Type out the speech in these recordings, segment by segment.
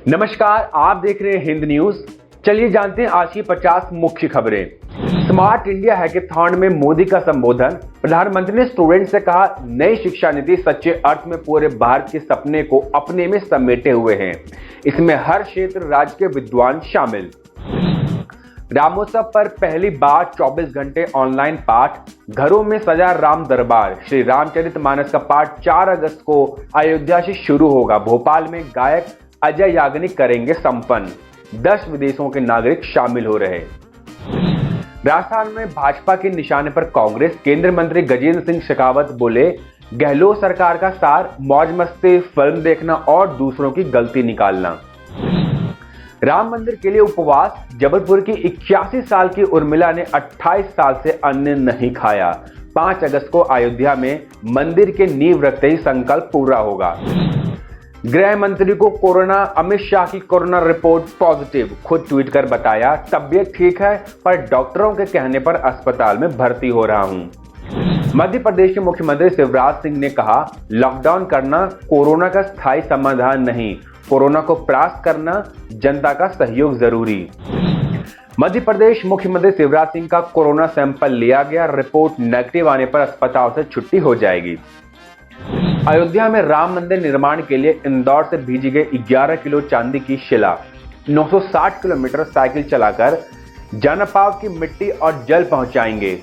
नमस्कार, आप देख रहे हैं हिंद न्यूज। चलिए जानते हैं आज की 50 मुख्य खबरें। स्मार्ट इंडिया हैकेथॉन में मोदी का संबोधन। प्रधानमंत्री ने स्टूडेंट से कहा, नई शिक्षा नीति सच्चे अर्थ में पूरे भारत के सपने को अपने में समेटे हुए हैं। इसमें हर क्षेत्र राज्य के विद्वान शामिल। रामोत्सव पर पहली बार 24 घंटे ऑनलाइन पाठ। घरों में सजा राम दरबार। श्री रामचरितमानस का पाठ 4 अगस्त को अयोध्या से शुरू होगा। भोपाल में गायक अजय याग्निक करेंगे संपन्न। 10 विदेशों के नागरिक शामिल हो रहे। राजस्थान में भाजपा के निशाने पर कांग्रेस। केंद्रीय मंत्री गजेंद्र सिंह शेखावत बोले, गहलोत सरकार का सार मौज मस्ती, फिल्म देखना और दूसरों की गलती निकालना। राम मंदिर के लिए उपवास। जबलपुर की 81 साल की उर्मिला ने 28 साल से अन्न नहीं खाया। 5 अगस्त को अयोध्या में मंदिर के नींव रखते ही संकल्प पूरा होगा। गृह मंत्री को कोरोना। अमित शाह की कोरोना रिपोर्ट पॉजिटिव। खुद ट्वीट कर बताया, तबीयत ठीक है पर डॉक्टरों के कहने पर अस्पताल में भर्ती हो रहा हूं। मध्य प्रदेश के मुख्यमंत्री शिवराज सिंह ने कहा, लॉकडाउन करना कोरोना का स्थायी समाधान नहीं, कोरोना को परास्त करना जनता का सहयोग जरूरी। मध्य प्रदेश मुख्यमंत्री शिवराज सिंह का कोरोना सैंपल लिया गया। रिपोर्ट नेगेटिव आने पर अस्पताल से छुट्टी हो जाएगी। अयोध्या में राम मंदिर निर्माण के लिए इंदौर से भेजी गई 11 किलो चांदी की शिला। 960 किलोमीटर साइकिल चलाकर जनपाव की मिट्टी और जल पहुंचाएंगे।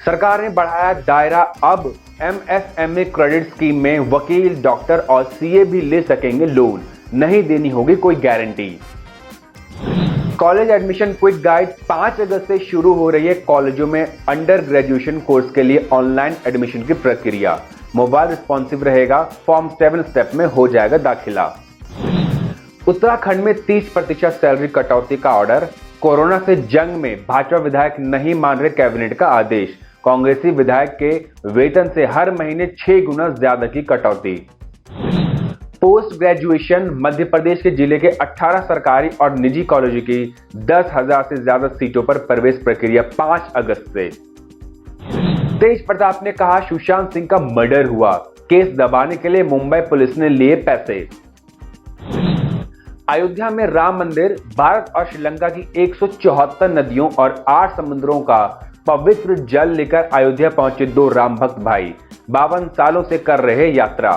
सरकार ने बढ़ाया दायरा। अब एमएसएमई क्रेडिट स्कीम में वकील, डॉक्टर और सीए भी ले सकेंगे लोन। नहीं देनी होगी कोई guarantee. College admission quick guide. 5 अगस्त से शुरू हो रही है कॉलेजों में अंडर ग्रेजुएशन कोर्स के लिए ऑनलाइन एडमिशन की प्रक्रिया। मोबाइल रिस्पॉन्सिव रहेगा। फॉर्म 7 स्टेप में हो जाएगा दाखिला। उत्तराखंड में 30% सैलरी कटौती का ऑर्डर। कोरोना से जंग में भाजपा विधायक नहीं मान रहे कैबिनेट का आदेश। कांग्रेसी विधायक के वेतन से हर महीने 6 गुना ज्यादा की कटौती। Post graduation. मध्य प्रदेश के जिले के 18 सरकारी और निजी कॉलेजों की 10,000 से ज्यादा सीटों पर प्रवेश प्रक्रिया 5 अगस्त से। तेज प्रताप ने कहा, सुशांत सिंह का मर्डर हुआ, केस दबाने के लिए मुंबई पुलिस ने लिए पैसे। अयोध्या में राम मंदिर। भारत और श्रीलंका की 174 नदियों और 8 समुद्रों का पवित्र जल लेकर अयोध्या पहुंचे 2 राम भक्त भाई। 52 सालों से कर रहे यात्रा।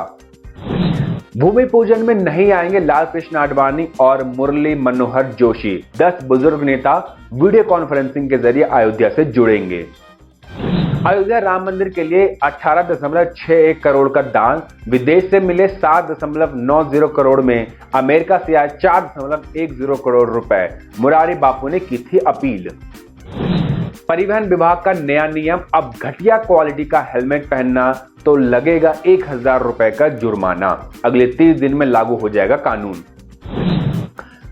भूमि पूजन में नहीं आएंगे लाल कृष्ण आडवाणी और मुरली मनोहर जोशी। 10 बुजुर्ग नेता वीडियो कॉन्फ्रेंसिंग के जरिए अयोध्या से जुड़ेंगे। अयोध्या राम मंदिर के लिए 18.61 करोड़ का दान। विदेश से मिले 7.90 करोड़ में अमेरिका से आए 4.10 करोड़ रुपए। मुरारी बापू ने की थी अपील। परिवहन विभाग का नया नियम। अब घटिया क्वालिटी का हेलमेट पहनना तो लगेगा 1,000 रुपए का जुर्माना। अगले 30 दिन में लागू हो जाएगा कानून।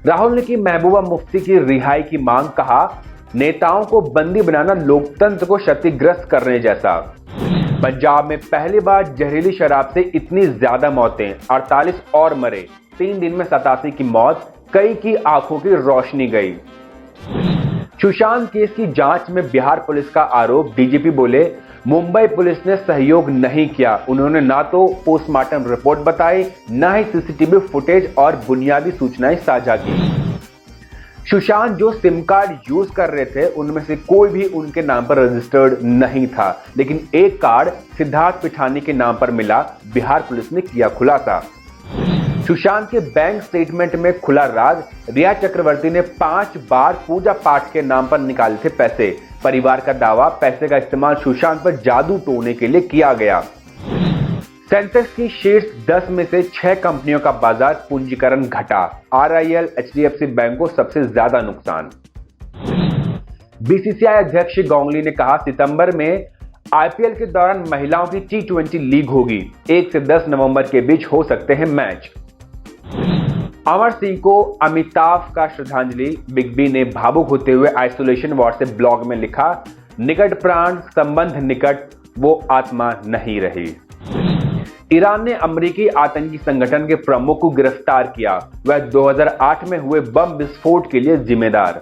राहुल ने की महबूबा मुफ्ती की रिहाई की मांग। कहा, नेताओं को बंदी बनाना लोकतंत्र को क्षतिग्रस्त करने जैसा। पंजाब में पहली बार जहरीली शराब से इतनी ज्यादा मौतें। 48 और मरे। 3 दिन में 87 की मौत। कई की आंखों की रोशनी गई। सुशांत केस की जांच में बिहार पुलिस का आरोप। डीजीपी बोले, मुंबई पुलिस ने सहयोग नहीं किया। उन्होंने ना तो पोस्टमार्टम रिपोर्ट बताई, ना ही सीसीटीवी फुटेज और बुनियादी सूचनाएं साझा की। सुशांत जो सिम कार्ड यूज कर रहे थे उनमें से कोई भी उनके नाम पर रजिस्टर्ड नहीं था, लेकिन एक कार्ड सिद्धार्थ पिठानी के नाम पर मिला। बिहार पुलिस ने किया खुलासा। सुशांत के बैंक स्टेटमेंट में खुला राज। रिया चक्रवर्ती ने 5 बार पूजा पाठ के नाम पर निकाले थे पैसे। परिवार का दावा, पैसे का इस्तेमाल सुशांत पर जादू टोने के लिए किया गया। सेंसेक्स की शीर्ष 10 में से 6 कंपनियों का बाजार पूंजीकरण घटा। आरआईएल, एचडीएफसी बैंक को सबसे ज्यादा नुकसान। बीसीसीआई अध्यक्ष गांगुली ने कहा, सितंबर में आईपीएल के दौरान महिलाओं की T20 लीग होगी। 1 से 10 नवंबर के बीच हो सकते हैं मैच। अमर सिंह को अमिताभ का श्रद्धांजलि। बिग बी ने भावुक होते हुए आइसोलेशन वार्ड से ब्लॉग में लिखा, निकट प्राण संबंध निकट, वो आत्मा नहीं रही। ईरान ने अमेरिकी आतंकी संगठन के प्रमुख को गिरफ्तार किया। वह 2008 में हुए बम विस्फोट के लिए जिम्मेदार।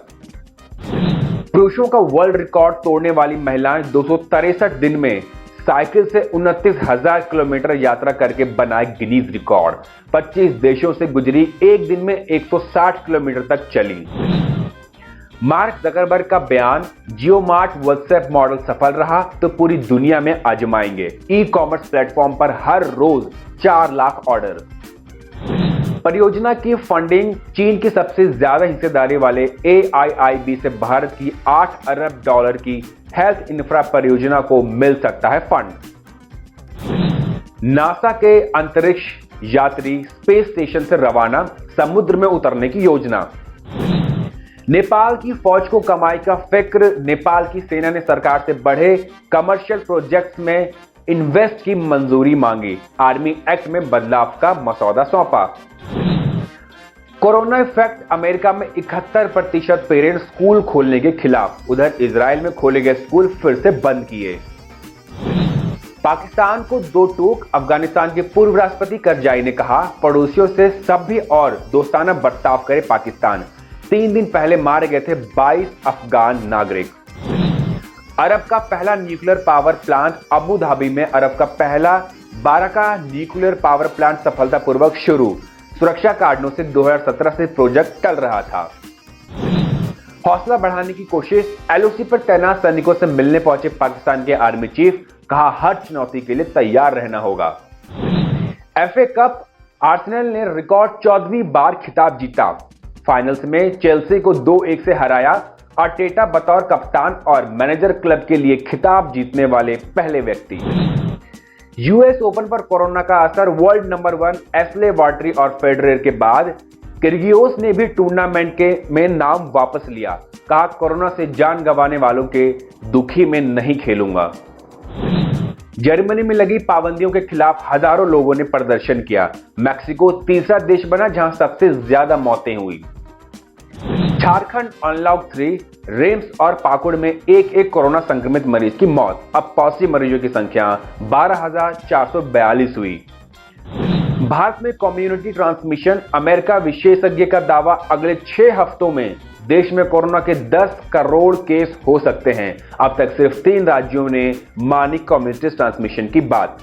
पुरुषों का वर्ल्ड रिकॉर्ड तोड़ने वाली महिलाएं 263 दिन में साइकिल से 29,000 किलोमीटर यात्रा करके बनाए गिनीज रिकॉर्ड। 25 देशों से गुजरी, एक दिन में 160 किलोमीटर तक चली। मार्क जकरबर्ग का बयान, जियो मार्ट व्हाट्सएप मॉडल सफल रहा तो पूरी दुनिया में आजमाएंगे। ई कॉमर्स प्लेटफॉर्म पर हर रोज 4 लाख ऑर्डर। परियोजना की फंडिंग चीन की सबसे ज्यादा हिस्सेदारी वाले AIIB से भारत की $8 अरब की हेल्थ इंफ्रा परियोजना को मिल सकता है फंड। नासा के अंतरिक्ष यात्री स्पेस स्टेशन से रवाना, समुद्र में उतरने की योजना। नेपाल की फौज को कमाई का फिक्र, नेपाल की सेना ने सरकार से बढ़े कमर्शियल प्रोजेक्ट्स में इन्वेस्ट की मंजूरी मांगी। आर्मी एक्ट में बदलाव का मसौदा सौंपा। कोरोना इफेक्ट, अमेरिका में 71% पेरेंट्स स्कूल खोलने के खिलाफ। उधर इजराइल में खोले गए स्कूल फिर से बंद किए। पाकिस्तान को 2 टूक, अफगानिस्तान के पूर्व राष्ट्रपति करजाई ने कहा, पड़ोसियों से सभ्य और दोस्ताना बर्ताव करे पाकिस्तान। 3 दिन पहले मारे गए थे 22 अफगान नागरिक। अरब का पहला nuclear power plant Abu Dhabi में, अरब का पहला 12 का न्यूक्लियर पावर प्लांट सफलतापूर्वक शुरू। सुरक्षा कारणों से 2017 से प्रोजेक्ट टल रहा था। हौसला बढ़ाने की कोशिश, LOC पर तैनात सैनिकों से मिलने पहुंचे पाकिस्तान के आर्मी चीफ, कहा हर चुनौती के लिए तैयार रहना होगा। FA कप, आर्सेनल ने रिकॉर्ड 14वीं बार खिताब जीता। फाइनल्स में चेल्सी को 2-1 से हराया। अर्टेटा बतौर कप्तान और मैनेजर क्लब के लिए खिताब जीतने वाले पहले व्यक्ति। US ओपन पर कोरोना का असर, वर्ल्ड नंबर 1 एस्ले वाटरी और फेडरर के बाद किर्गियोस ने भी टूर्नामेंट में नाम वापस लिया। कहा कोरोना से जान गंवाने वालों के दुखी में नहीं खेलूंगा। जर्मनी में लगी पाबंदियों के खिलाफ हजारों लोगों ने प्रदर्शन किया। मैक्सिको तीसरा देश बना जहां सबसे ज्यादा मौतें हुई। झारखंड अनलॉक 3, रेम्स और पाकुड़ में एक कोरोना संक्रमित मरीज की मौत। अब पॉजिटिव मरीजों की संख्या 12,442 हुई। भारत में कम्युनिटी ट्रांसमिशन, अमेरिका विशेषज्ञ का दावा, अगले 6 हफ्तों में देश में कोरोना के 10 करोड़ केस हो सकते हैं। अब तक सिर्फ 3 राज्यों ने मानी कम्युनिटी ट्रांसमिशन की बात।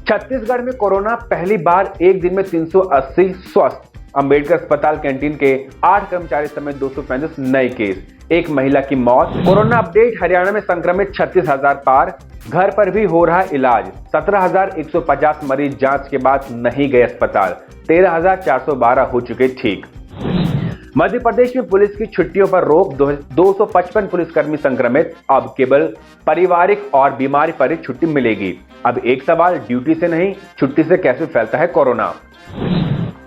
छत्तीसगढ़ में कोरोना, पहली बार एक दिन में 380 स्वस्थ। अंबेडकर अस्पताल कैंटीन के 8 कर्मचारी समेत 235 नए केस। एक महिला की मौत। कोरोना अपडेट, हरियाणा में संक्रमित 36,000 पार, घर पर भी हो रहा इलाज। 17,150 मरीज जांच के बाद नहीं गए अस्पताल। 13,412 हो चुके ठीक। मध्य प्रदेश में पुलिस की छुट्टियों पर रोक, 255 पुलिसकर्मी संक्रमित। अब केवल पारिवारिक और बीमारी पर ही छुट्टी मिलेगी। अब एक सवाल, ड्यूटी से नहीं, छुट्टी से कैसे फैलता है कोरोना।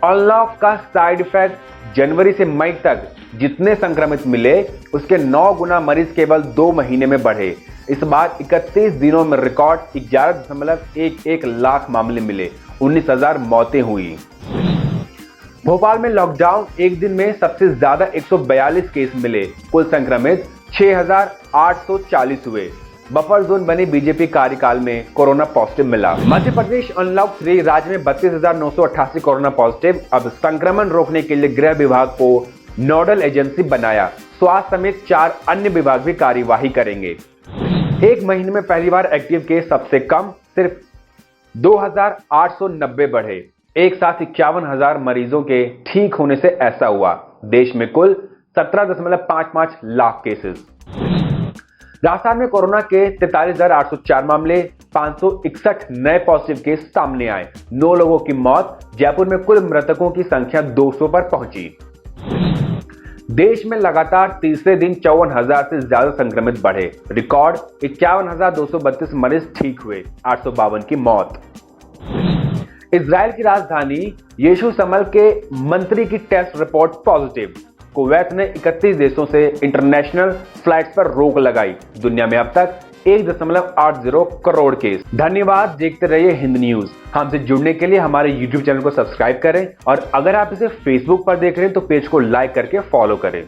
अनलॉक का साइड इफेक्ट, जनवरी से मई तक जितने संक्रमित मिले उसके 9 गुना मरीज केवल 2 महीने में बढ़े। इस बार 31 दिनों में रिकॉर्ड 11.11 लाख मामले मिले, 19,000 मौतें हुई। भोपाल में लॉकडाउन, एक दिन में सबसे ज्यादा 142 केस मिले। कुल संक्रमित 6,840 हुए। बफर जोन बने बीजेपी कार्यकाल में कोरोना पॉजिटिव मिला। मध्य प्रदेश अनलॉक 3, राज्य में 32,988 कोरोना पॉजिटिव। अब संक्रमण रोकने के लिए गृह विभाग को नोडल एजेंसी बनाया। स्वास्थ्य समेत 4 अन्य विभाग भी कार्यवाही करेंगे। एक महीने में पहली बार एक्टिव केस सबसे कम, सिर्फ 2,890 बढ़े। एक साथ 51,000 मरीजों के ठीक होने से ऐसा हुआ। देश में कुल 17.55 लाख केसेस। राजस्थान में कोरोना के 43,804 मामले, 561 नए पॉजिटिव केस सामने आए। 9 लोगों की मौत। जयपुर में कुल मृतकों की संख्या 200 पर पहुंची। देश में लगातार तीसरे दिन 54,000 से ज्यादा संक्रमित बढ़े। रिकॉर्ड 51,232 मरीज ठीक हुए, 852 की मौत। इजराइल की राजधानी यरूशलेम के मंत्री की टेस्ट रिपोर्ट पॉजिटिव। कुवैत ने 31 देशों से इंटरनेशनल फ्लाइट्स पर रोक लगाई। दुनिया में अब तक 1.80 करोड़ केस। धन्यवाद, देखते रहिए हिंद न्यूज। हमसे जुड़ने के लिए हमारे YouTube चैनल को सब्सक्राइब करें और अगर आप इसे Facebook पर देख रहे हैं तो पेज को लाइक करके फॉलो करें।